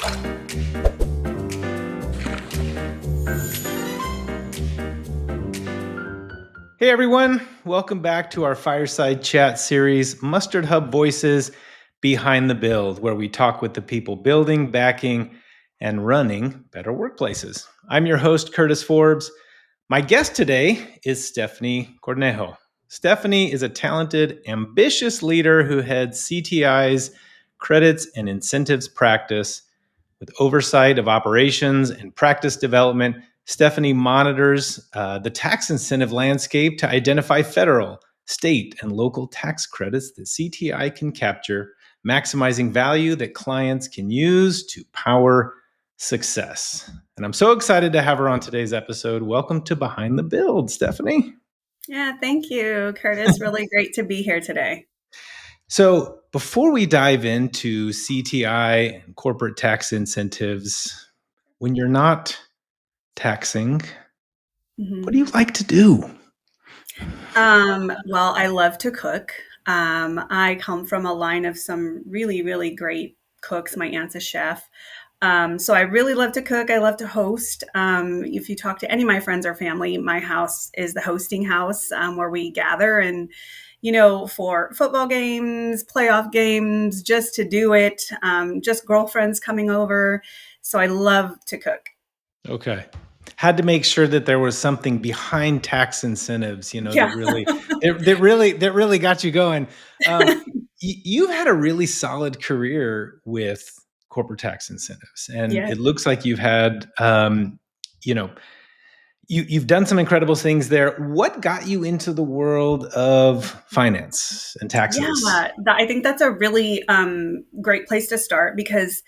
Hey everyone, welcome back to our Fireside Chat series, Mustard Hub Voices Behind the Build, where we talk with the people building, backing, and running better workplaces. I'm your host, Curtis Forbes. My guest today is Stephanie Cornejo. Stephanie is a talented, ambitious leader who heads CTI's credits and incentives practice. With oversight of operations and practice development, Stephanie monitors the tax incentive landscape to identify federal, state, and local tax credits that CTI can capture, maximizing value that clients can use to power success. And I'm so excited to have her on today's episode. Welcome to Behind the Build, Stephanie. Yeah, thank you, Curtis. Really great to be here today. So before we dive into CTI and corporate tax incentives, when you're not taxing, what do you like to do? Well, I love to cook. I come from a line of some really, really great cooks. My aunt's a chef. So I really love to cook. I love to host. If you talk to any of my friends or family, my house is the hosting house where we gather and, for football games, playoff games, just to do it, just girlfriends coming over. So I love to cook. Okay. Had to make sure that there was something behind tax incentives, that really got you going. You've had a really solid career with corporate tax incentives, and Yeah. it looks like you've had, you've done some incredible things there. What got you into the world of finance and taxes? Yeah, I think that's a really great place to start because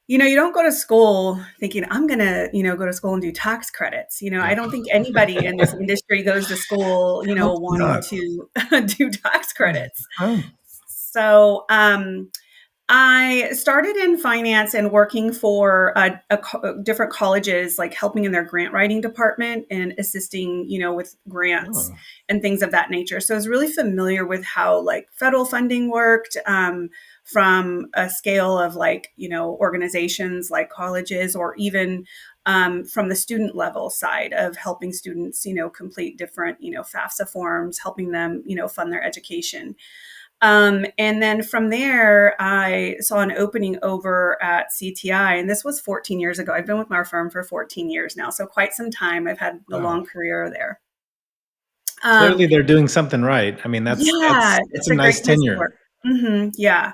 you don't go to school thinking, I'm going to, go to school and do tax credits. I don't think anybody in this industry goes to school, Hope wanting not. to do tax credits. Oh. So I started in finance and working for different colleges, like helping in their grant writing department and assisting, with grants and things of that nature. So I was really familiar with how like federal funding worked. From a scale of like, organizations like colleges or even from the student level side of helping students, complete different, FAFSA forms, helping them, fund their education. And then from there, I saw an opening over at CTI, and this was 14 years ago. I've been with my firm for 14 years now, so quite some time. I've had a long career there. Clearly, they're doing something right. I mean, that's it's a a nice great place to tenure. work. Yeah.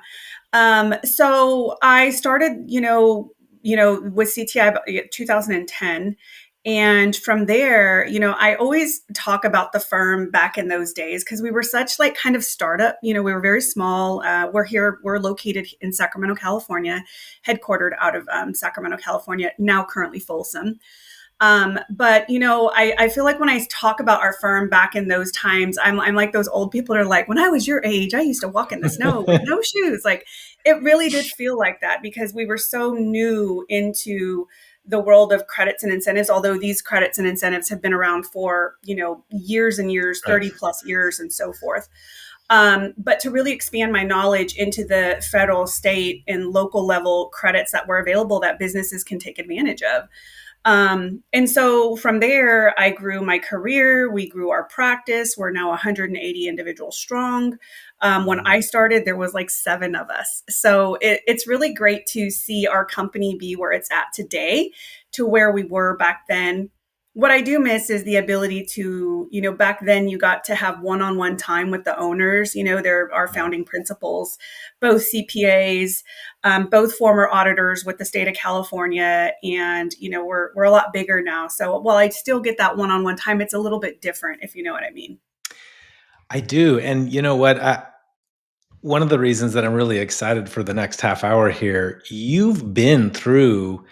So I started, with CTI about 2010. And from there, I always talk about the firm back in those days because we were such like kind of startup, we were very small. We're located in Sacramento, California, headquartered out of Sacramento, California, now currently Folsom. But I feel like when I talk about our firm back in those times, I'm like those old people that are like, when I was your age, I used to walk in the snow with no shoes. Like it really did feel like that because we were so new into the world of credits and incentives, although these credits and incentives have been around for, years and years, 30 plus years and so forth. But to really expand my knowledge into the federal, state, and local level credits that were available that businesses can take advantage of. And so from there, I grew my career. We grew our practice. We're now 180 individuals strong. When I started, there was like 7 of us. So it's really great to see our company be where it's at today to where we were back then. What I do miss is the ability to, back then you got to have one-on-one time with the owners. They're our founding principals, both CPAs, both former auditors with the state of California. And, we're a lot bigger now. So while I still get that one-on-one time, it's a little bit different, if you know what I mean. I do. And you know what? One of the reasons that I'm really excited for the next half hour here, you've been through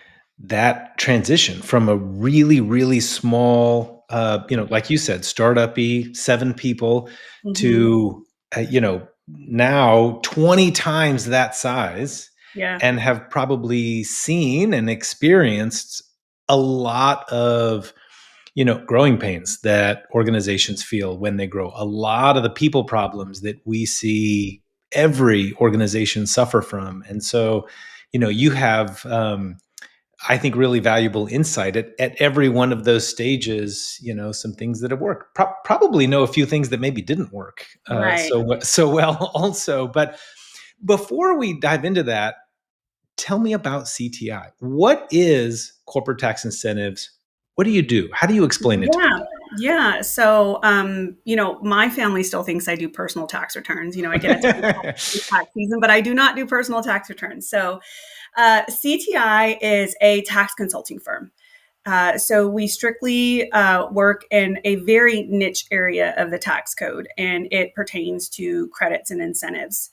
that transition from a really, really small, like you said, startup-y, 7 people to, now 20 times that size. Yeah. And have probably seen and experienced a lot of growing pains that organizations feel when they grow. A lot of the people problems that we see every organization suffer from. And so, you have, I think, really valuable insight at every one of those stages. Some things that have worked, probably know a few things that maybe didn't work Right. so well also. But before we dive into that, tell me about CTI. What is corporate tax incentives? What do you do? How do you explain it to Yeah. people? Yeah. So, my family still thinks I do personal tax returns. I get a ton of calls in tax season, but I do not do personal tax returns. So, CTI is a tax consulting firm. So we strictly work in a very niche area of the tax code, and it pertains to credits and incentives.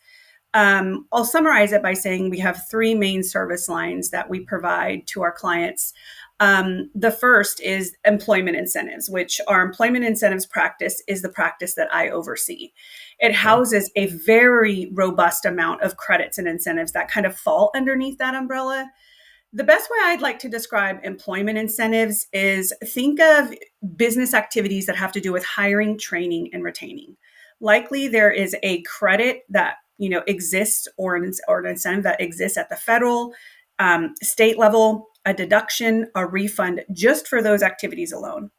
I'll summarize it by saying we have three main service lines that we provide to our clients. The first is employment incentives, which our employment incentives practice is the practice that I oversee. It Okay. houses a very robust amount of credits and incentives that kind of fall underneath that umbrella. The best way I'd like to describe employment incentives is think of business activities that have to do with hiring, training, and retaining. Likely there is a credit that exists, or an incentive that exists at the federal, state level, a deduction, a refund just for those activities alone.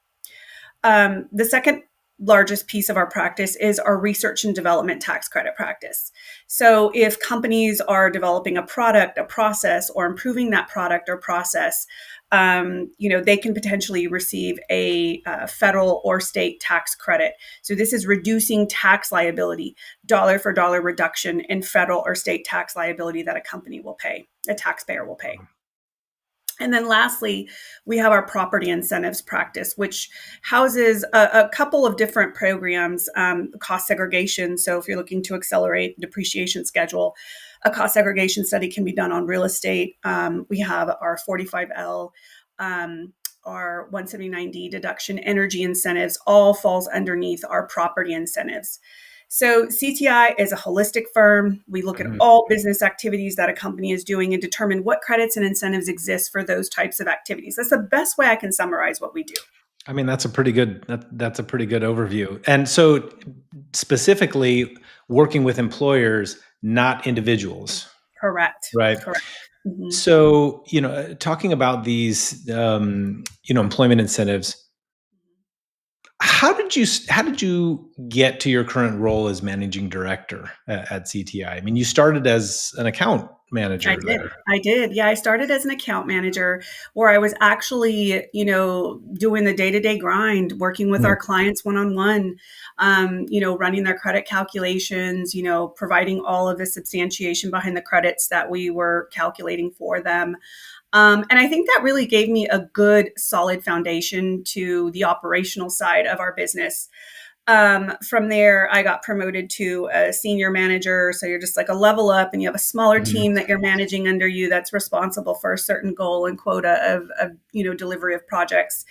The second largest piece of our practice is our research and development tax credit practice. So if companies are developing a product, a process, or improving that product or process, they can potentially receive a federal or state tax credit. So this is reducing tax liability, dollar for dollar reduction in federal or state tax liability that a company will pay, a taxpayer will pay. And then lastly, we have our property incentives practice, which houses a couple of different programs, cost segregation. So if you're looking to accelerate depreciation schedule, a cost segregation study can be done on real estate. We have our 45L, our 179D deduction, energy incentives, all falls underneath our property incentives. So CTI is a holistic firm. We look at Mhm. all business activities that a company is doing and determine what credits and incentives exist for those types of activities. That's the best way I can summarize what we do. I mean, that's a pretty good overview. And so specifically working with employers, not individuals, Correct. right? Correct. Mhm. So, talking about these, employment incentives, how did you get to your current role as managing director at CTI? I mean, you started as an account I manager did. there. I did. Yeah, I started as an account manager where I was actually, doing the day-to-day grind, working with Hmm. our clients one-on-one, running their credit calculations, providing all of the substantiation behind the credits that we were calculating for them. And I think that really gave me a good, solid foundation to the operational side of our business. From there, I got promoted to a senior manager. So you're just like a level up, and you have a smaller Mhm. team that you're managing under you that's responsible for a certain goal and quota of delivery of projects.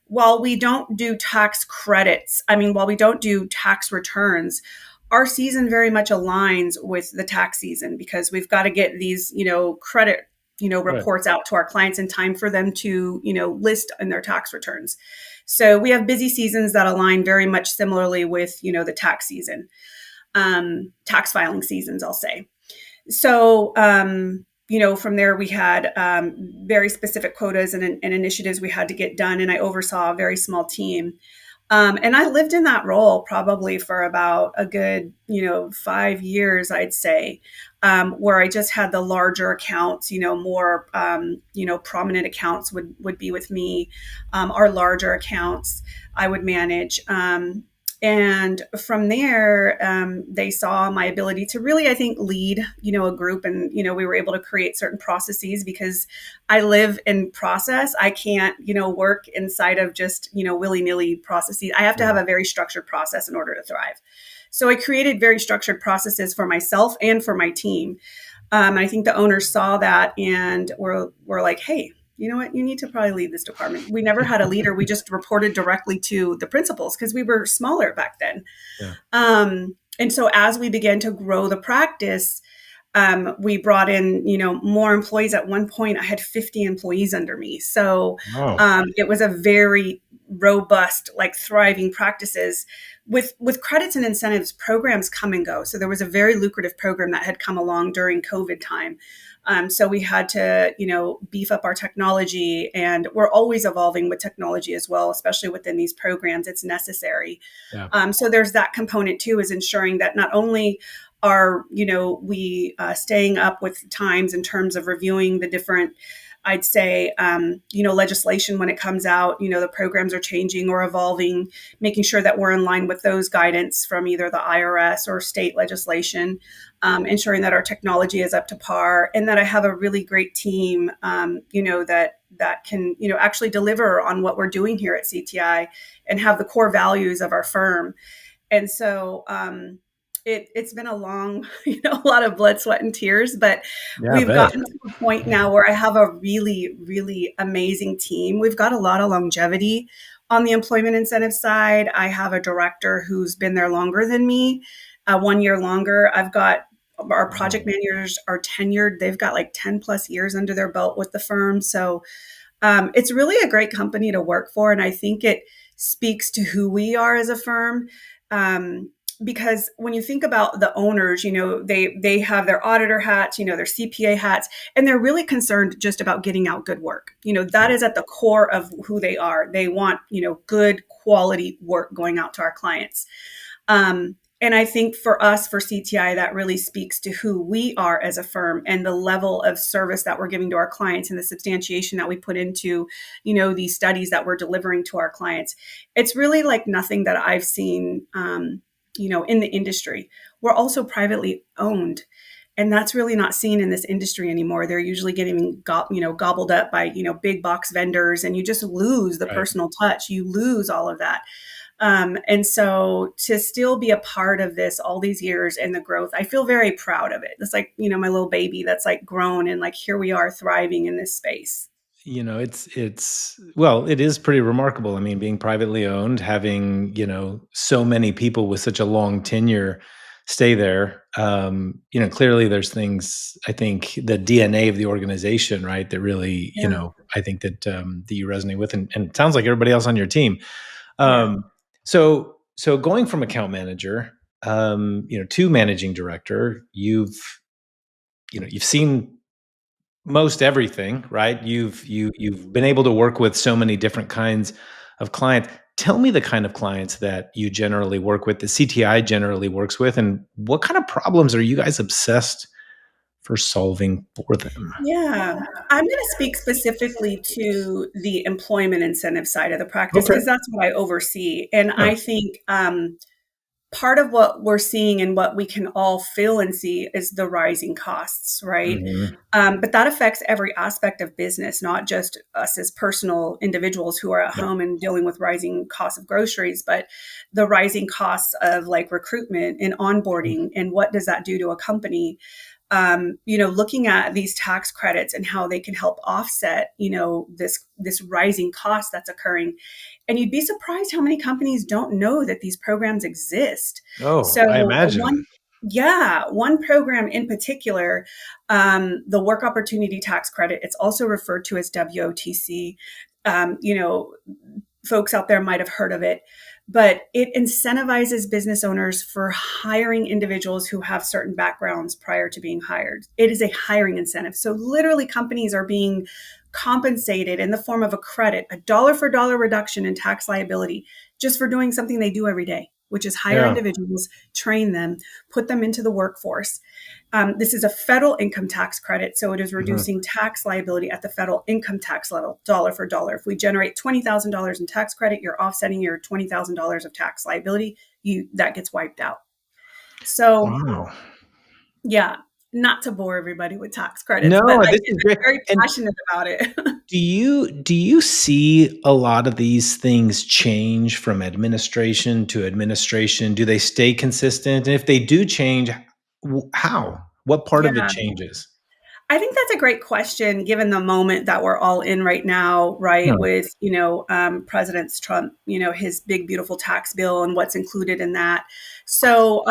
While we don't do tax credits, while we don't do tax returns, our season very much aligns with the tax season because we've got to get these, credit, Right. reports out to our clients in time for them to, list in their tax returns. So we have busy seasons that align very much similarly with, the tax season, tax filing seasons, I'll say. So, from there, we had very specific quotas and initiatives we had to get done, and I oversaw a very small team. And I lived in that role probably for about a good, 5 years, I'd say, where I just had the larger accounts, more, prominent accounts would be with me. Our larger accounts I would manage. And from there, they saw my ability to really, I think, lead, a group. And, we were able to create certain processes because I live in process. I can't, work inside of just, willy-nilly processes. I have to Yeah. have a very structured process in order to thrive. So I created very structured processes for myself and for my team. I think the owners saw that and were like, hey, you know what? You need to probably lead this department. We never had a leader. We just reported directly to the principals because we were smaller back then. Yeah. And so as we began to grow the practice, we brought in, more employees. At one point, I had 50 employees under me. So Oh. it was a very robust, like thriving practices. With credits and incentives, programs come and go. So there was a very lucrative program that had come along during COVID time. So we had to, beef up our technology, and we're always evolving with technology as well, especially within these programs. It's necessary. Yeah. So there's that component too, is ensuring that not only are, we staying up with times in terms of reviewing the different, I'd say, legislation when it comes out, the programs are changing or evolving, making sure that we're in line with those guidance from either the IRS or state legislation, ensuring that our technology is up to par, and that I have a really great team, that can, actually deliver on what we're doing here at CTI and have the core values of our firm. And so, it's been a long, a lot of blood, sweat, and tears, but Yeah, I we've bet. gotten to a point now where I have a really, really amazing team. We've got a lot of longevity on the employment incentive side. I have a director who's been there longer than me, 1 year longer. I've got our project Wow. managers are tenured. They've got like 10 plus years under their belt with the firm. So it's really a great company to work for. And I think it speaks to who we are as a firm. Because when you think about the owners, they have their auditor hats, their CPA hats, and they're really concerned just about getting out good work. That Yeah. is at the core of who they are. They want, good quality work going out to our clients. And I think for us, for CTI, that really speaks to who we are as a firm and the level of service that we're giving to our clients and the substantiation that we put into, these studies that we're delivering to our clients. It's really like nothing that I've seen, in the industry. We're also privately owned. And that's really not seen in this industry anymore. They're usually getting gobbled up by, big box vendors, and you just lose the Right. personal touch. You lose all of that. And so to still be a part of this all these years and the growth, I feel very proud of it. It's like, my little baby that's like grown, and like here we are thriving in this space. Well, it is pretty remarkable. I mean, being privately owned, having, so many people with such a long tenure stay there. Clearly there's things, I think the DNA of the organization, right, that really, Yeah. I think that you resonate with, and it sounds like everybody else on your team. Yeah. So going from account manager, to managing director, you've seen most everything, right? You've been able to work with so many different kinds of clients. Tell me the kind of clients that you generally work with, the CTI generally works with, and what kind of problems are you guys obsessed for solving for them? Yeah. I'm going to speak specifically to the employment incentive side of the practice Okay. because that's what I oversee. And Yeah. I think part of what we're seeing and what we can all feel and see is the rising costs, right? Mhm. But that affects every aspect of business, not just us as personal individuals who are at Yeah. home and dealing with rising costs of groceries, but the rising costs of like recruitment and onboarding. And what does that do to a company? Looking at these tax credits and how they can help offset, this rising cost that's occurring. And you'd be surprised how many companies don't know that these programs exist. Oh, So I imagine. one program in particular, the Work Opportunity Tax Credit, it's also referred to as WOTC. Um, you know, Folks out there might have heard of it, but it incentivizes business owners for hiring individuals who have certain backgrounds prior to being hired. It is a hiring incentive. So literally companies are being compensated in the form of a credit, a dollar for dollar reduction in tax liability just for doing something they do every day, which is hire Yeah. individuals, train them, put them into the workforce. This is a federal income tax credit, so it is Mhm. reducing tax liability at the federal income tax level, dollar for dollar. If we generate $20,000 in tax credit, you're offsetting your $20,000 of tax liability. That gets wiped out. So, Wow. yeah, not to bore everybody with tax credits, but No, I this get is great. very And passionate about it. do you see a lot of these things change from administration to administration? Do they stay consistent? And if they do change, how? What part of it Yeah. changes? I think that's a great question, given the moment that we're all in right now, right? Yeah. With President Trump, his big beautiful tax bill and what's included in that. So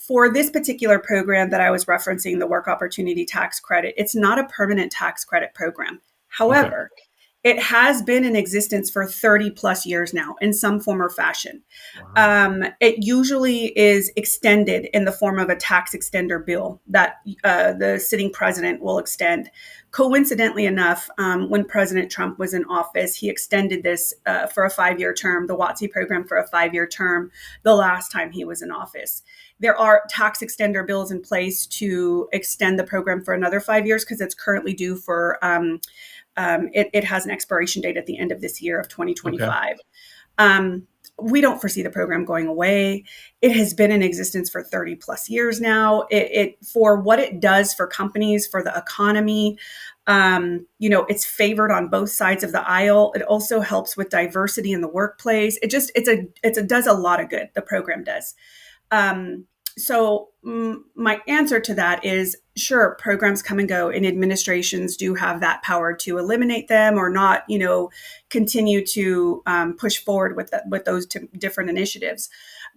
for this particular program that I was referencing, the Work Opportunity Tax Credit, it's not a permanent tax credit program. Okay. However, It has been in existence for 30 plus years now in some form or fashion. Wow. It usually is extended in the form of a tax extender bill that the sitting president will extend. Coincidentally enough, when President Trump was in office, he extended this for a 5 year term, the WOTC program for a 5 year term, the last time he was in office. There are tax extender bills in place to extend the program for another 5 years because it's currently due for, it has an expiration date at the end of this year of Okay. 2025. Um, we don't foresee the program going away. It has been in existence for 30 plus years now. It for what it does for companies, for the economy, it's favored on both sides of the aisle. It also helps with diversity in the workplace. It does a lot of good. The program does. Um, my answer to that is sure, programs come and go, and administrations do have that power to eliminate them or not, continue to push forward with those different initiatives.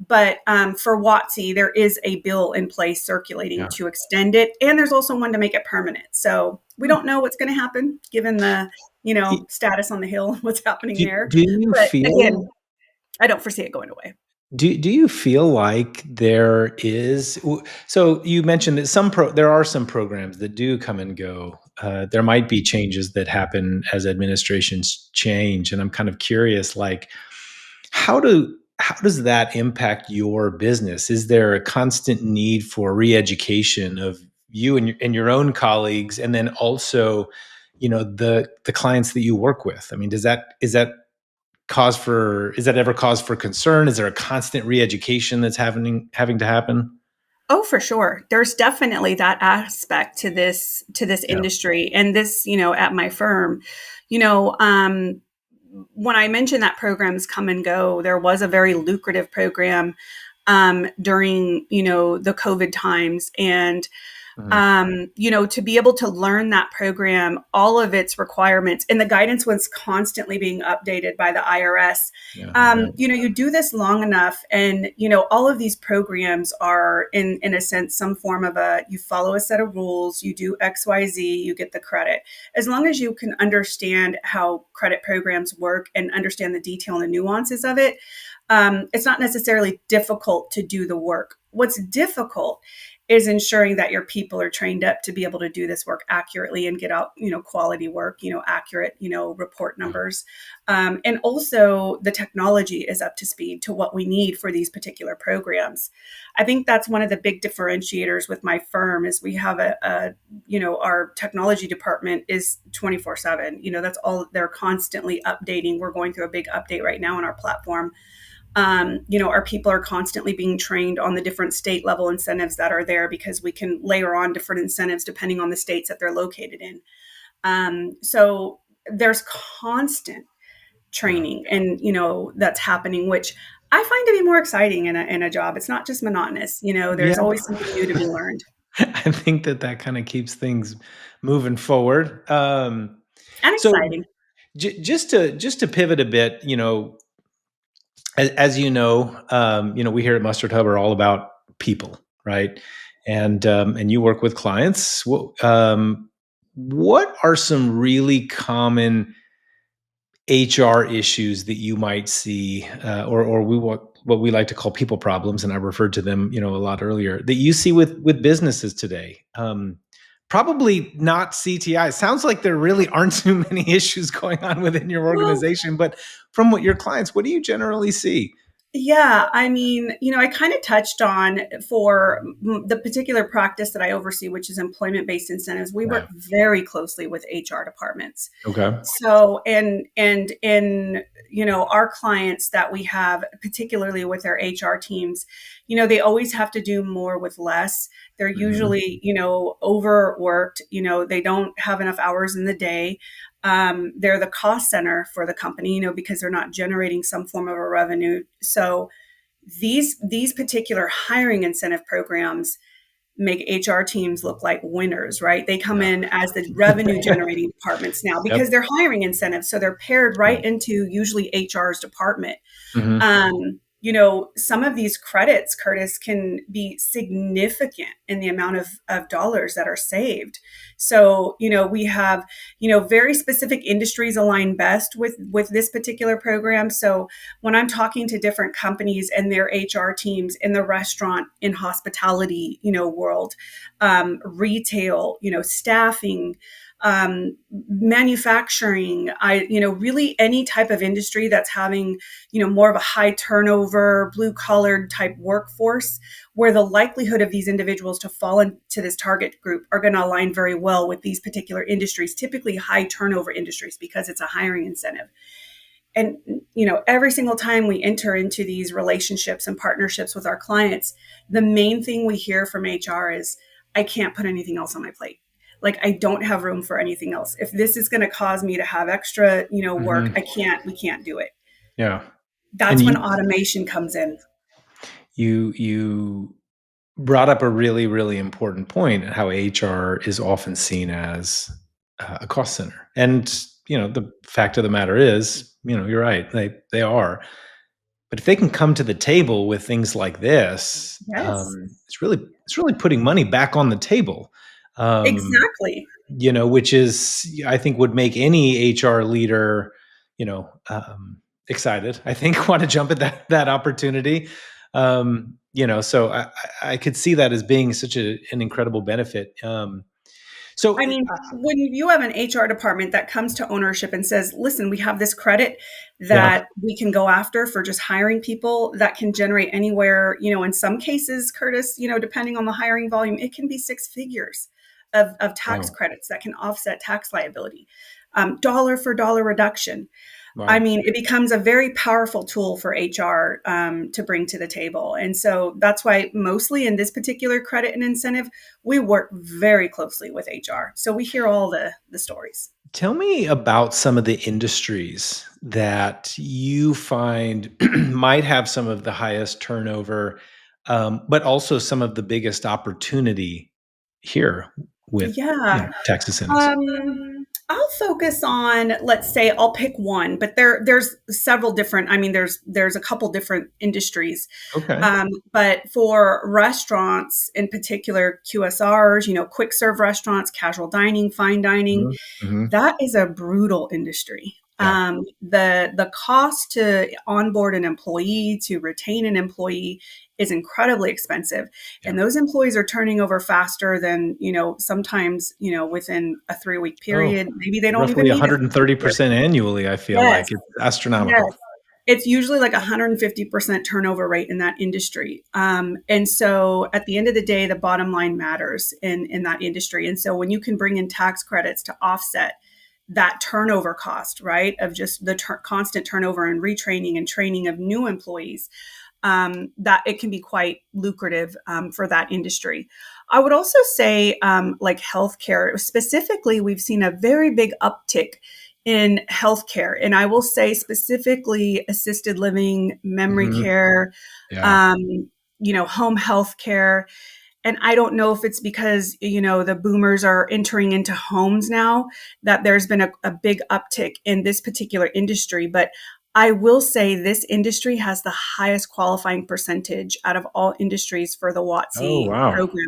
But for WOTC, there is a bill in place circulating Yeah. to extend it, and there's also one to make it permanent. So we don't know what's going to happen given the Do, status on the Hill, what's happening do there. you But feel again, I don't foresee it going away. do you feel like there is so you mentioned that there are some programs that do come and go. There might be changes that happen as administrations change, and I'm kind of curious, like how do how does that impact your business? Is there a constant need for re-education of you and your own colleagues, and then also, the clients that you work with? I mean, is that ever cause for concern? Is there a constant re-education that's having to happen? Oh, for sure. There's definitely that aspect to this Yeah. industry and this, at my firm. You know, um, when I mentioned that programs come and go, there was a very lucrative program during, the COVID times. And Mhm. to be able to learn that program, all of its requirements, and the guidance was constantly being updated by the IRS. Yeah, I bet. You do this long enough, and all of these programs are, in a sense, some form of you follow a set of rules, you do X, Y, Z, you get the credit. As long as you can understand how credit programs work and understand the detail and the nuances of it, it's not necessarily difficult to do the work. What's difficult is ensuring that your people are trained up to be able to do this work accurately and get out, quality work, accurate, report Yeah. numbers. And also the technology is up to speed to what we need for these particular programs. I think that's one of the big differentiators with my firm is we have our technology department is 24/7. That's all, they're constantly updating. We're going through a big update right now on our platform. Our people are constantly being trained on the different state level incentives that are there because we can layer on different incentives depending on the states that they're located in. So there's constant Yeah. training and, that's happening, which I find to be more exciting in a job. It's not just monotonous. Yeah. There's always something new to be learned I think that kind of keeps things moving forward. and So exciting. just to pivot a bit, as we here at Mustard Hub are all about people, right? And you work with clients. What are some really common HR issues that you might see, or what we like to call people problems, and I referred to them, a lot earlier, that you see with businesses today? Probably not CTI. It sounds like there really aren't too many issues going on within your Well, organization, but from what your clients, what do you generally see? yeah, I mean, I kind of touched on for the particular practice that I oversee, which is employment based incentives. We Yeah. work very closely with HR departments. Okay. So, and in our clients that we have, particularly with their HR teams, they always have to do more with less. They're Mhm. usually overworked. They don't have enough hours in the day. They're the cost center for the company, because they're not generating some form of a revenue. So these particular hiring incentive programs make HR teams look like winners, right? They come Yeah. in as the revenue generating departments now because Yep. they're hiring incentives. So they're paired Yeah. right into usually HR's department. Mhm. Um, some of these credits, Curtis, can be significant in the amount of dollars that are saved. So, we have, very specific industries align best with this particular program. So when I'm talking to different companies and their HR teams in the restaurant, in hospitality, world, retail, staffing, manufacturing, really any type of industry that's having, more of a high turnover, blue collared type workforce, where the likelihood of these individuals to fall into this target group are going to align very well with these particular industries, typically high turnover industries, because it's a hiring incentive. And, every single time we enter into these relationships and partnerships with our clients, the main thing we hear from HR is, I can't put anything else on my plate. Like, I don't have room for anything else. If this is going to cause me to have extra, work, Hmm. we can't do it. Yeah. And That's when automation comes in. you brought up a really, really important point, how HR is often seen as a cost center. And, the fact of the matter is, you're right. They are. But if they can come to the table with things like this, Yes, it's really putting money back on the table. Um, exactly. which is, I think, would make any HR leader, excited. I think want to jump at that opportunity. So I could see that as being such an incredible benefit. So I mean, when you have an HR department that comes to ownership and says, listen, we have this credit yeah. that we can go after for just hiring people that can generate anywhere, in some cases, Curtis, depending on the hiring volume, it can be six figures of tax Wow. credits that can offset tax liability, dollar for dollar reduction. I Wow. mean, it becomes a very powerful tool for HR to bring to the table. And so that's why, mostly in this particular credit and incentive, we work very closely with HR. So we hear all the stories. Tell me about some of the industries that you find might have some of the highest turnover, but also some of the biggest opportunity here with, Yeah. tax incentives. I'll focus on, let's say, I'll pick one, but there's several different. I mean, there's a couple different industries. Okay. But for restaurants in particular, QSRs, quick serve restaurants, casual dining, fine dining, Mhm. Mhm. that is a brutal industry. Yeah. The cost to onboard an employee, to retain an employee, is incredibly expensive, Yeah. and those employees are turning over faster than, sometimes, within a 3-week Oh, period. Maybe they don't even roughly need a 3 year. 130% annually, I feel Yes, like. It's yes. astronomical. It's usually like 150% turnover rate in that industry. And so at the end of the day, the bottom line matters in that industry. And so when you can bring in tax credits to offset that turnover cost, right, of just the constant turnover and retraining and training of new employees, that it can be quite lucrative for that industry. I would also say, like healthcare specifically, we've seen a very big uptick in healthcare, and I will say specifically assisted living, memory Mhm. care, Yeah. um, home health care. And I don't know if it's because, the boomers are entering into homes now, that there's been a big uptick in this particular industry. But I will say this industry has the highest qualifying percentage out of all industries for the Oh, WOTC wow. program.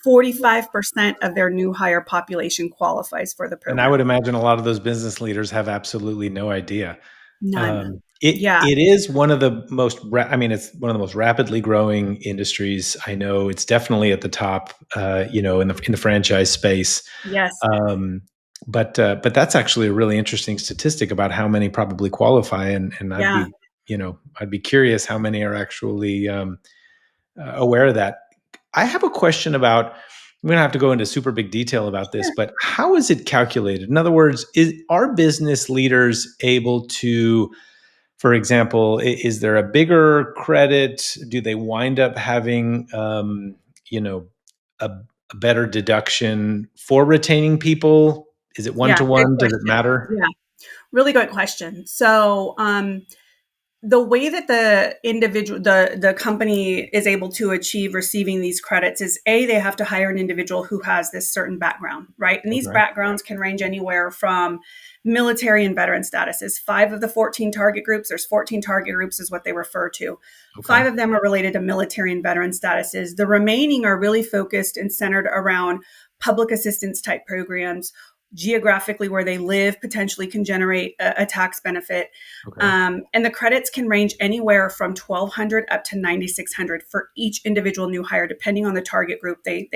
45% of their new hire population qualifies for the And I would program. imagine a lot of those business leaders have absolutely no idea. None. It Yeah. it is one of the most I mean, it's one of the most rapidly growing industries. I know it's definitely at the top, in the franchise space. Yes. Um, but that's actually a really interesting statistic about how many probably qualify, and Yeah. I'd be curious how many are actually aware of that. I have a question about. I'm going to have to go into super big detail about this, Sure. but how is it calculated? In other words, are business leaders able to, for example, is there a bigger credit? Do they wind up having, you know, a better deduction for retaining people? Is it one Yeah. to Good one? Does it question. matter? Yeah. Really good question. So, the way that the company is able to achieve receiving these credits is they have to hire an individual who has this certain background, right? And these Okay. backgrounds can range anywhere from military and veteran statuses. 5 of the 14 target groups, there's 14 target groups is what they refer to. Okay. 5 of them are related to military and veteran statuses. The remaining are really focused and centered around public assistance type programs. Geographically, where they live potentially can generate a tax benefit. Okay. And the credits can range anywhere from 1,200 up to 9,600 for each individual new hire, depending on the target group they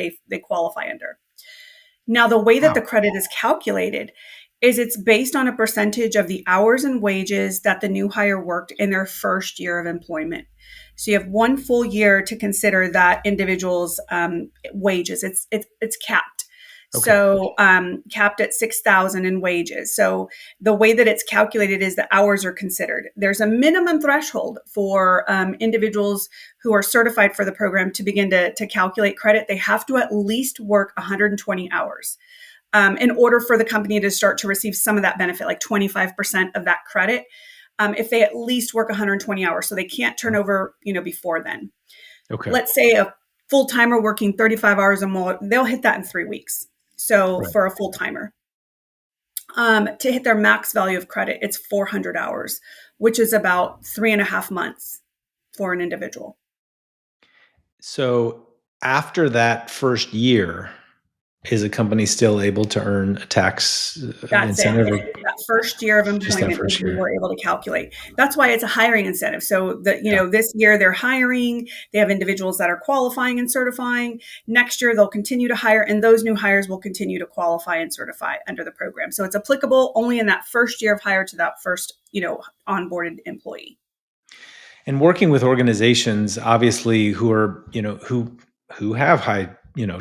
qualify under. Now, the way that Wow. the credit is calculated is it's based on a percentage of the hours and wages that the new hire worked in their first year of employment. So you have 1 full year to consider that individual's wages. It's capped. Okay. So capped at 6,000 in wages. So the way that it's calculated is the hours are considered. There's a minimum threshold for individuals who are certified for the program to begin to calculate credit. They have to at least work 120 hours in order for the company to start to receive some of that benefit, like 25% of that credit, if they at least work 120 hours. So they can't turn over, before then. Okay. Let's say a full timer working 35 hours or more, they'll hit that in 3 weeks. So Right. for a full timer, to hit their max value of credit, it's 400 hours, which is about 3.5 months for an individual. So after that first year, is a company still able to earn a tax That's it. incentive, or That first year of just that employment is first when year? we're able to calculate. That's why it's a hiring incentive. So that, Yeah. this year they're hiring, they have individuals that are qualifying and certifying. Next year they'll continue to hire, and those new hires will continue to qualify and certify under the program. So it's applicable only in that first year of hire to that first, onboarded employee. And working with organizations, obviously, who are, who have high,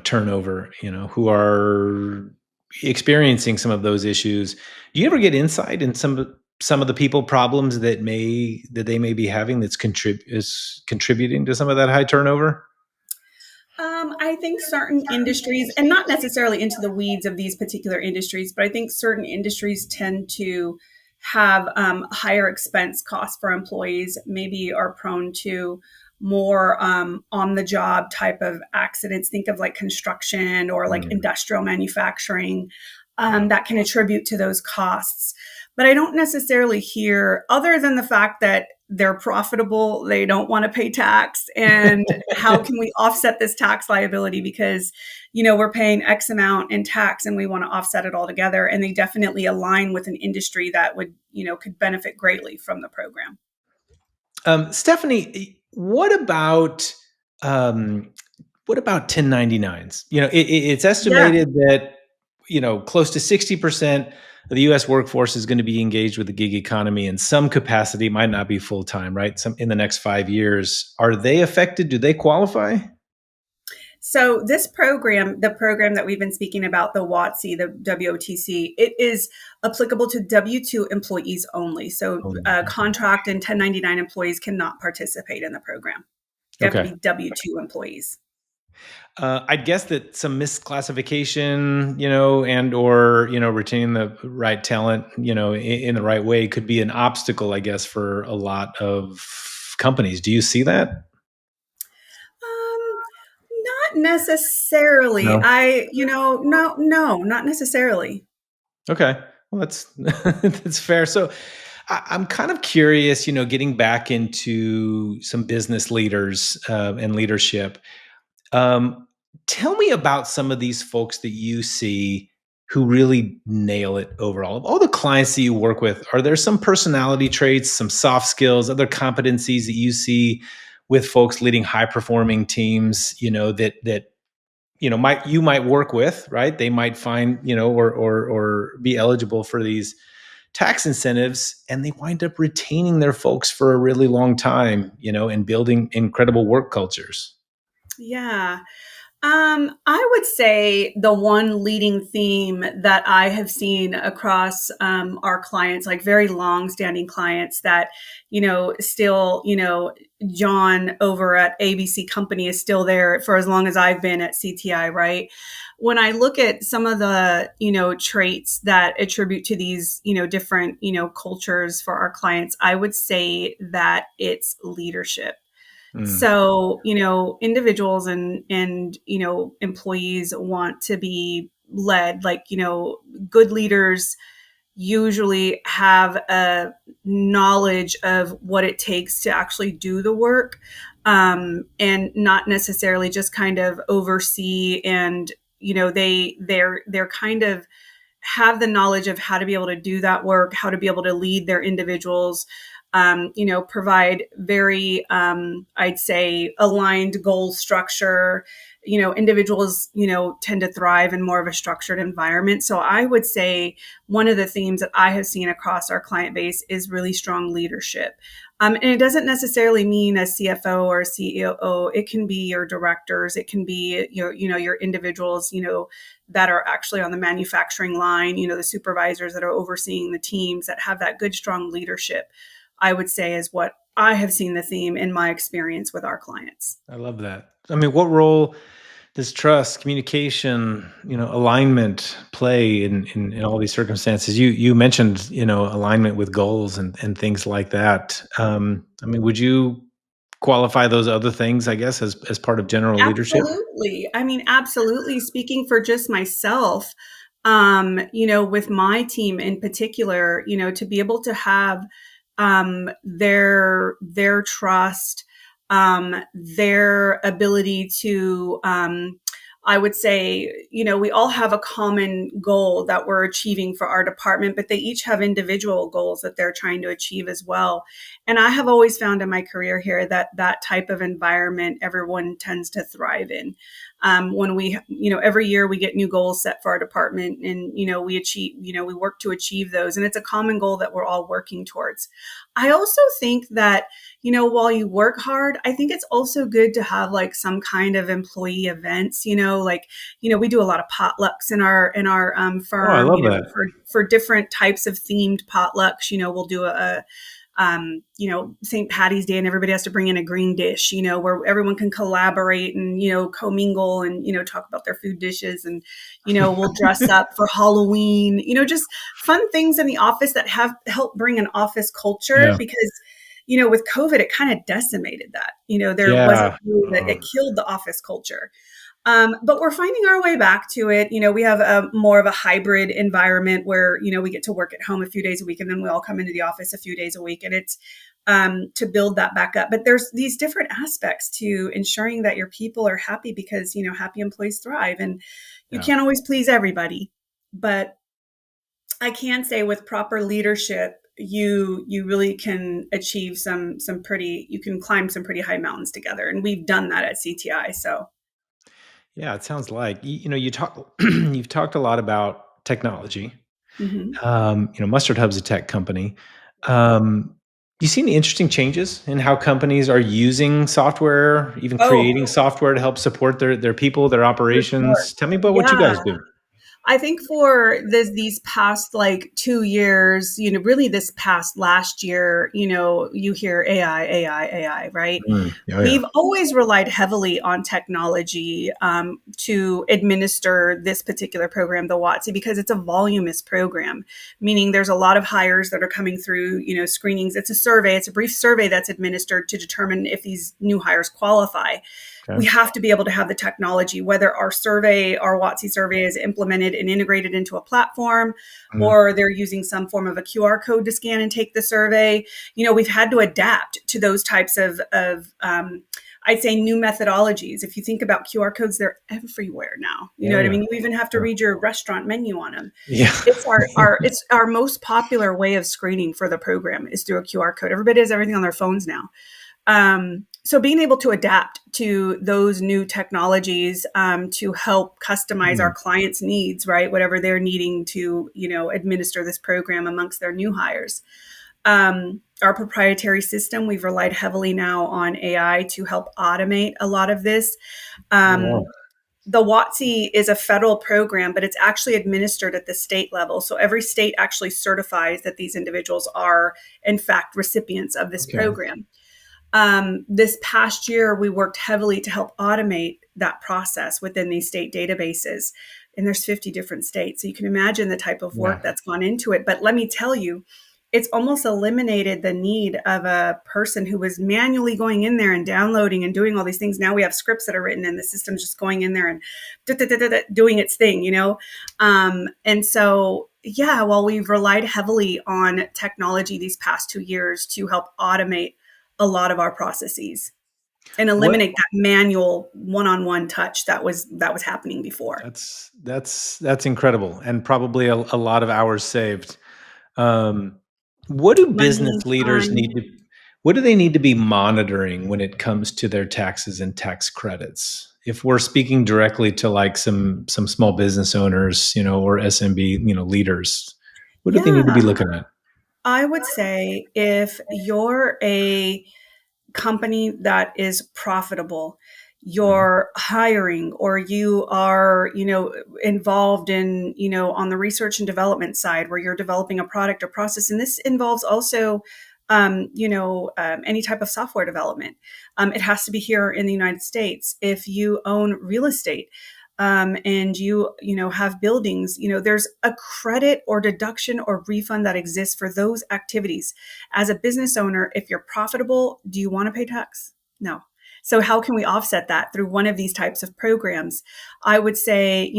turnover, who are experiencing some of those issues. Do you ever get insight in some of the people problems that they may be having that's is contributing to some of that high turnover? I think certain industries, and not necessarily into the weeds of these particular industries, but I think certain industries tend to have higher expense costs for employees, maybe are prone to more on the job type of accidents. Think of like construction or like Mm, industrial manufacturing yeah. that can attribute to those costs. But I don't necessarily hear, other than the fact that they're profitable, they don't want to pay tax. And how can we offset this tax liability? Because, we're paying X amount in tax and we want to offset it all together. And they definitely align with an industry that would, could benefit greatly from the program. Stephanie, um, what about 1099s? It's Yeah. estimated that close to 60% of the U.S. workforce is going to be engaged with the gig economy in some capacity. Might not be full time, right? Some in the next 5 years. Are they affected? Do they qualify? So this program, the program that we've been speaking about, the WOTC, the WOTC, it is applicable to W-2 employees only. So Only. Okay. contract and 1099 employees cannot participate in the program. They have to Okay. be W-2 employees. I'd guess that some misclassification, and or retaining the right talent, in the right way could be an obstacle, I guess, for a lot of companies. Do you see that? Um, Not necessarily. No. No, not necessarily. Okay. Well, that's that's fair. So I'm kind of curious, getting back into some business leaders and leadership. Um, Tell me about some of these folks that you see who really nail it overall. Of all the clients that you work with, are there some personality traits, some soft skills, other competencies that you see with folks leading high performing teams, that might work with, right? They might find, or be eligible for these tax incentives, and they wind up retaining their folks for a really long time, and building incredible work cultures. Yeah. I would say the one leading theme that I have seen across our clients, like very long-standing clients, that still, John over at ABC Company is still there for as long as I've been at CTI, right? When I look at some of the traits that attribute to these different cultures for our clients, I would say that it's leadership. Mm, So, individuals and employees want to be led, like, good leaders usually have a knowledge of what it takes to actually do the work, and not necessarily just kind of oversee. And they're kind of have the knowledge of how to be able to do that work, how to be able to lead their individuals, provide very, I'd say, aligned goal structure. Individuals, tend to thrive in more of a structured environment. So I would say one of the themes that I have seen across our client base is really strong leadership. And it doesn't necessarily mean a CFO or a CEO. It can be your directors. It can be your individuals, that are actually on the manufacturing line, the supervisors that are overseeing the teams that have that good, strong leadership, I would say is what I have seen the theme in my experience with our clients. I love that. I mean, what role does trust, communication, alignment play in all these circumstances? You mentioned, alignment with goals and things like that. I mean, would you qualify those other things, I guess, as part of general leadership? Absolutely. I mean, absolutely. Speaking for just myself, with my team in particular, to be able to have their trust, their ability to, I would say, we all have a common goal that we're achieving for our department, but they each have individual goals that they're trying to achieve as well. And I have always found in my career here that that type of environment everyone tends to thrive in. When we, every year we get new goals set for our department, and, we achieve, we work to achieve those. And it's a common goal that we're all working towards. I also think that, while you work hard, I think it's also good to have like some kind of employee events, like, we do a lot of potlucks in our Oh, I firm, love that. for different types of themed potlucks. We'll do St. Patty's Day, and everybody has to bring in a green dish, where everyone can collaborate and, commingle and, talk about their food dishes. And, we'll dress up for Halloween, just fun things in the office that have helped bring an office culture, Yeah. because, with COVID, it kind of decimated that. There wasn't Yeah. really that, it killed the office culture. But we're finding our way back to it. We have a more of a hybrid environment where, we get to work at home a few days a week, and then we all come into the office a few days a week. And it's to build that back up. But there's these different aspects to ensuring that your people are happy, because, happy employees thrive. And you Yeah. can't always please everybody. But I can say with proper leadership, you really can achieve you can climb some pretty high mountains together. And we've done that at CTI. So. Yeah, it sounds like you talk you've talked a lot about technology. Mhm. Mustard Hub's a tech company. Um, you see any interesting changes in how companies are using software, even Oh, creating software to help support their people, their for sure. operations? Tell me about what you guys Yeah. do. I think for these past like 2 years, really this past last year, you hear AI, AI, AI, right? Mm, oh yeah. We've always relied heavily on technology to administer this particular program, the WOTC, because it's a voluminous program, meaning there's a lot of hires that are coming through, screenings. It's a survey, it's a brief survey that's administered to determine if these new hires qualify. We Okay. have to be able to have the technology, whether our WOTC survey is implemented and integrated into a platform, Mm, or they're using some form of a QR code to scan and take the survey. We've had to adapt to those types of I'd say, new methodologies. If you think about QR codes, they're everywhere now. You know oh what I yeah. mean? You even have to Yeah. read your restaurant menu on them. Yeah. It's our most popular way of screening for the program is through a QR code. Everybody has everything on their phones now. So being able to adapt to those new technologies, to help customize our Mm, clients' needs, right? Whatever they're needing to, administer this program amongst their new hires. Our proprietary system, we've relied heavily now on AI to help automate a lot of this. oh, wow. Um, the WOTC is a federal program, but it's actually administered at the state level. So every state actually certifies that these individuals are, in fact, recipients of this Okay. program. This past year, we worked heavily to help automate that process within these state databases. And there's 50 different states. So you can imagine the type of Yeah. work that's gone into it. But let me tell you, it's almost eliminated the need of a person who was manually going in there and downloading and doing all these things. Now we have scripts that are written and the system's just going in there and doing its thing, you know? And so, yeah, while we've relied heavily on technology these past 2 years to help automate a lot of our processes and What eliminate that manual one-on-one touch that was happening before. that's incredible, and probably a lot of hours saved. Um, what do business Money, leaders time. need to what do they need to be monitoring when it comes to their taxes and tax credits? If we're speaking directly to like some small business owners, or SMB, leaders, what do they need to be Yeah, looking at? I would say if you're a company that is profitable, Mhm. you're hiring, or you are, involved in, on the research and development side where you're developing a product or process. And this involves also, any type of software development. It has to be here in the United States. If you own real estate, and you have buildings, there's a credit or deduction or refund that exists for those activities. As a business owner, if you're profitable, do you want to pay tax? No. So how can we offset that through one of these types of programs? I would say,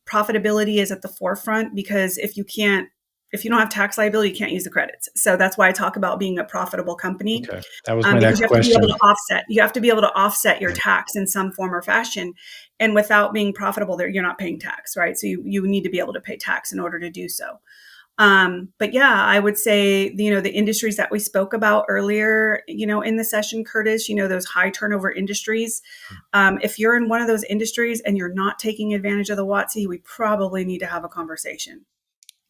profitability is at the forefront, because if you don't have tax liability, you can't use the credits. So that's why I talk about being a profitable company, Okay, that was my because next you have to be able question. to offset. You have to be able to offset your tax in some form or fashion. And without being profitable, there you're not paying tax, right? So you need to be able to pay tax in order to do so. But yeah, I would say, the industries that we spoke about earlier, in the session, Curtis, those high turnover industries. If you're in one of those industries and you're not taking advantage of the WOTC, we probably need to have a conversation,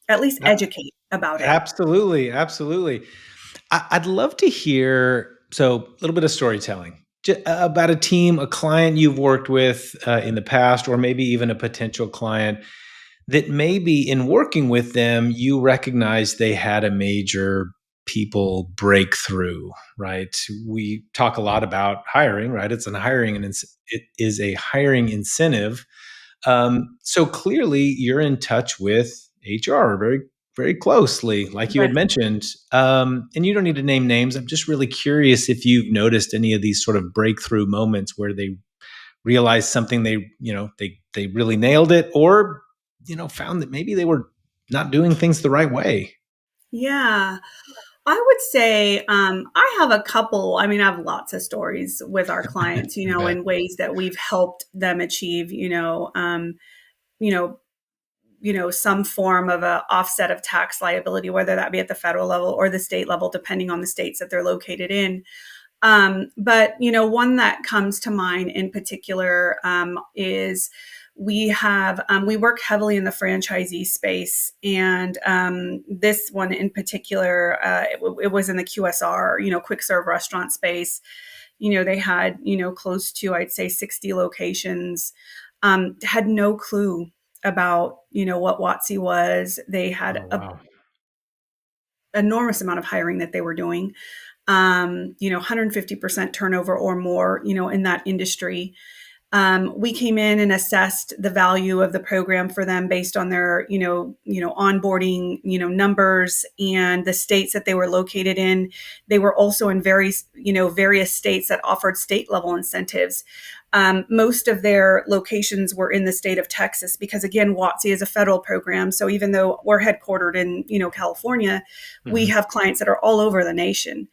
at least A- educate about it. Absolutely, absolutely. I'd love to hear a little bit of storytelling about a team, a client you've worked with in the past, or maybe even a potential client that maybe in working with them, you recognize they had a major people breakthrough, right? We talk a lot about hiring, right? It is a hiring incentive. So clearly you're in touch with HR very, very closely, like you had Right. mentioned. And you don't need to name names. I'm just really curious if you've noticed any of these sort of breakthrough moments where they realized something they really nailed it, or found that maybe they were not doing things the right way. Yeah. I would say I have a couple. I mean, I have lots of stories with our clients, I bet. in ways that we've helped them achieve, you know, some form of a offset of tax liability, whether that be at the federal level or the state level, depending on the states that they're located in. But one that comes to mind in particular is we work heavily in the franchisee space, and this one in particular, it was in the QSR, quick serve restaurant space. They had close to, I'd say, 60 locations. Had no clue about what WOTC was. They had Oh a wow. enormous amount of hiring that they were doing, 150% turnover or more, in that industry. We came in and assessed the value of the program for them based on their, onboarding, numbers and the states that they were located in. They were also in various states that offered state level incentives. Most of their locations were in the state of Texas because, again, WOTC is a federal program. So even though we're headquartered in, California, we Hmm. have clients that are all over the nation.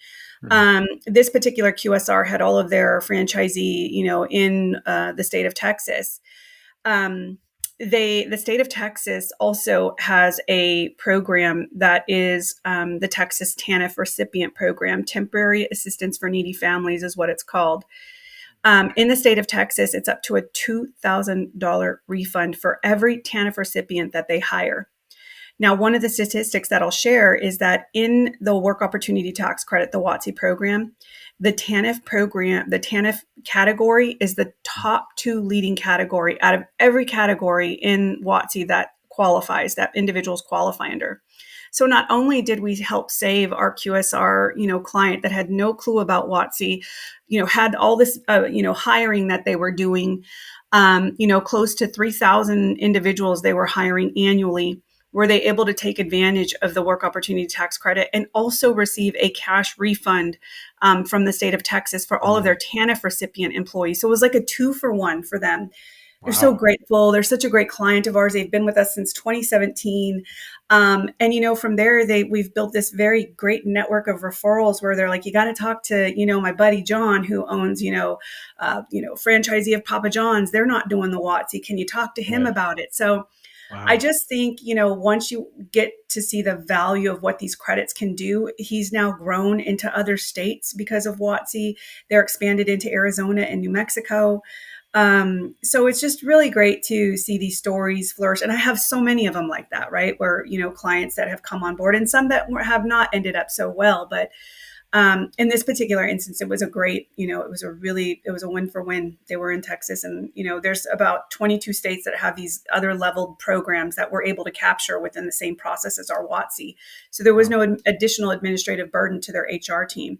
Hmm. This particular QSR had all of their franchisee, in the state of Texas. Um, the state of Texas also has a program that is the Texas TANF recipient program. Temporary Assistance for Needy Families is what it's called. In the state of Texas, it's up to a $2,000 refund for every TANF recipient that they hire. Now, one of the statistics that I'll share is that in the Work Opportunity Tax Credit, the WOTC program, the TANF category is the top two leading category out of every category in WOTC that qualifies, that individuals qualify under. So not only did we help save our QSR, client that had no clue about WOTC, had all this, hiring that they were doing, close to 3,000 individuals they were hiring annually. Were they able to take advantage of the Work Opportunity Tax Credit and also receive a cash refund from the state of Texas for all of their TANF recipient employees? So it was like a 2-for-1 for them. They're so Wow. grateful. They're such a great client of ours. They've been with us since 2017. And from there, we've built this very great network of referrals where they're like, you got to talk to, my buddy John, who owns, franchisee of Papa John's. They're not doing the WOTC. Can you talk to him Right. about it? So I Wow. just think, once you get to see the value of what these credits can do, he's now grown into other states because of WOTC. They're expanded into Arizona and New Mexico. So it's just really great to see these stories flourish. And I have so many of them like that, right? Where, clients that have come on board and some that have not ended up so well. But in this particular instance, it was a great, it was a win for win. They were in Texas and, there's about 22 states that have these other leveled programs that we're able to capture within the same process as our WOTC. So there was Wow. no additional administrative burden to their HR team.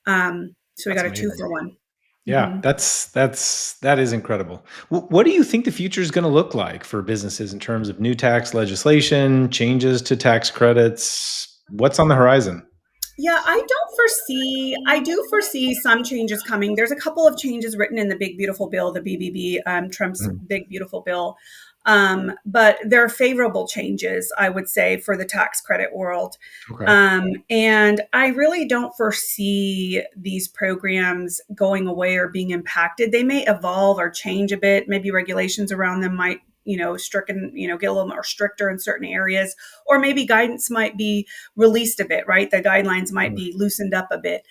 So we That's got a amazing. 2-for-1. Yeah, Mm-hmm. that is incredible. What do you think the future is going to look like for businesses in terms of new tax legislation, changes to tax credits? What's on the horizon? Yeah, I do foresee some changes coming. There's a couple of changes written in the Big Beautiful Bill, the BBB, Trump's Mhm. Big Beautiful Bill. But they're favorable changes, I would say, for the tax credit world. Okay. And I really don't foresee these programs going away or being impacted. They may evolve or change a bit. Maybe regulations around them might, stricken, get a little more stricter in certain areas, or maybe guidance might be released a bit, right? The guidelines might Mm. be loosened up a bit.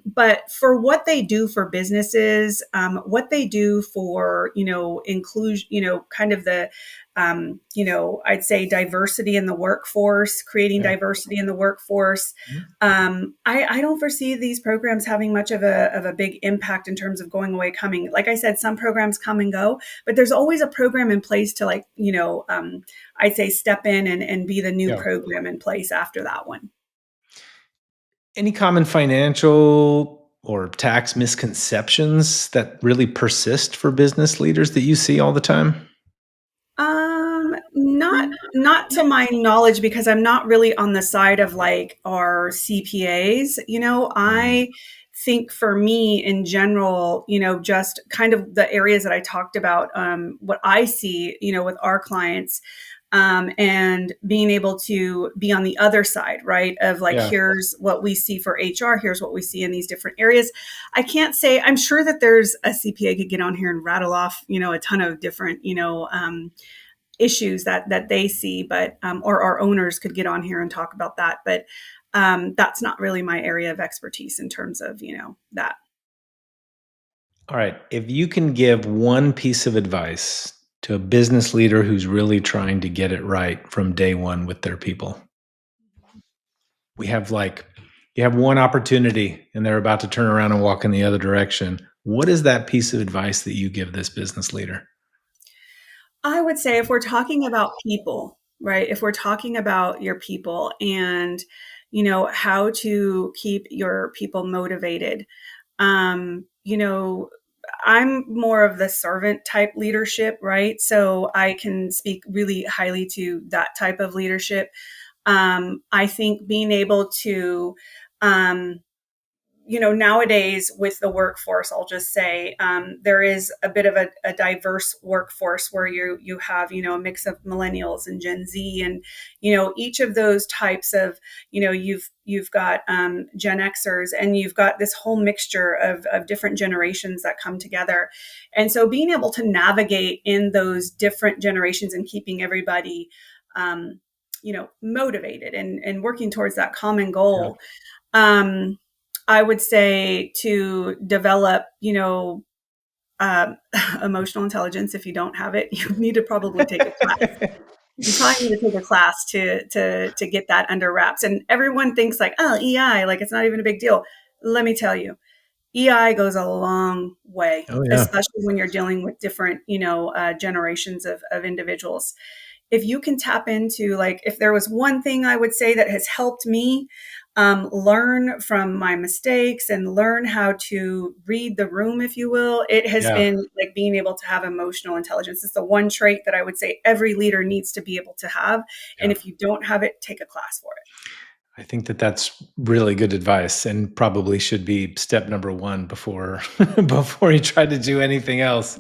But for what they do for businesses, what they do for, inclusion, kind of the, I'd say diversity in the workforce, creating Yeah. diversity in the workforce. Mhm. I don't foresee these programs having much of a big impact in terms of going away, coming. Like I said, some programs come and go, but there's always a program in place to I'd say step in and be the new Yeah. program in place after that one. Any common financial or tax misconceptions that really persist for business leaders that you see all the time? Not to my knowledge, because I'm not really on the side of like our CPAs. Mm. I think for me in general, just kind of the areas that I talked about, what I see, with our clients, and being able to be on the other side, right? Of like, Yeah. here's what we see for HR, here's what we see in these different areas. I can't say, I'm sure that there's a CPA could get on here and rattle off, a ton of different, issues that they see, but or our owners could get on here and talk about that. But that's not really my area of expertise in terms of that. All right. If you can give one piece of advice to a business leader who's really trying to get it right from day one with their people, we have like, you have one opportunity and they're about to turn around and walk in the other direction. What is that piece of advice that you give this business leader? I would say if we're talking about people, right? If we're talking about your people and how to keep your people motivated, um, you know, I'm more of the servant type leadership, right? So I can speak really highly to that type of leadership. I think being able to, um, nowadays with the workforce, I'll just say there is a bit of a diverse workforce where you have a mix of millennials and Gen Z, and each of those types of you've got Gen Xers, and you've got this whole mixture of different generations that come together, and so being able to navigate in those different generations and keeping everybody motivated and working towards that common Yeah. goal. um, I would say to develop, um, emotional intelligence. If you don't have it, you need to probably take a class. You probably need to take a class to get that under wraps. And everyone thinks like, oh, EI, like it's not even a big deal. Let me tell you, EI goes a long way, Oh, yeah. especially when you're dealing with different, generations of individuals. If you can tap into, like, if there was one thing I would say that has helped me learn from my mistakes and learn how to read the room, if you will, it has Yeah. been like being able to have emotional intelligence. It's the one trait that I would say every leader needs to be able to have. And Yeah. if you don't have it, take a class for it. I think that that's really good advice and probably should be step number one before before you try to do anything else.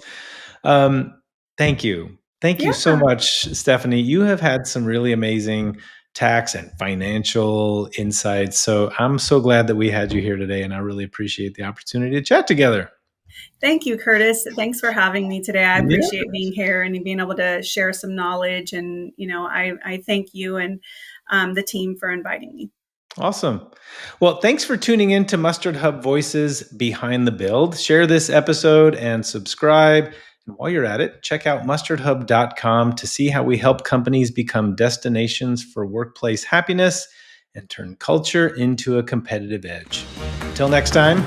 Um, thank you. Thank you so Yeah. much, Stephanie. You have had some really amazing tax and financial insights. So I'm so glad that we had you here today, and I really appreciate the opportunity to chat together. Thank you, Curtis. Thanks for having me today. I Yeah. appreciate being here and being able to share some knowledge. And, I thank you and the team for inviting me. Awesome. Well, thanks for tuning in to Mustard Hub Voices Behind the Build. Share this episode and subscribe. And while you're at it, check out mustardhub.com to see how we help companies become destinations for workplace happiness and turn culture into a competitive edge. Until next time,